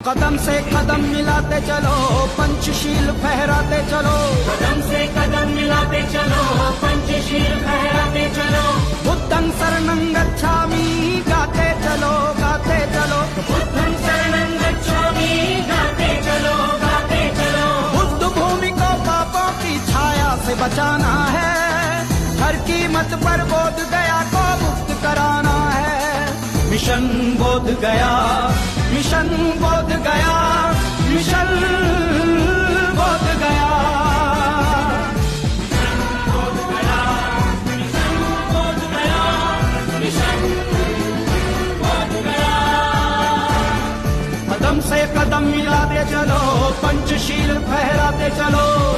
कदम से कदम मिलाते चलो, पंचशील फहराते चलो। कदम से कदम मिलाते चलो, पंचशील फहराते चलो। बुद्धं शरणं गच्छामि, गाते चलो गाते चलो। बुद्धं शरणं गच्छामि, गाते चलो गाते चलो। बुद्ध भूमि को पापों की छाया से बचाना है, हर कीमत पर बोध गया को मुक्त कराना है। मिशन बोध गया, मिशन बोध गया, मिशन बोध गया। कदम से कदम मिलाते चलो, पंचशील फहराते चलो।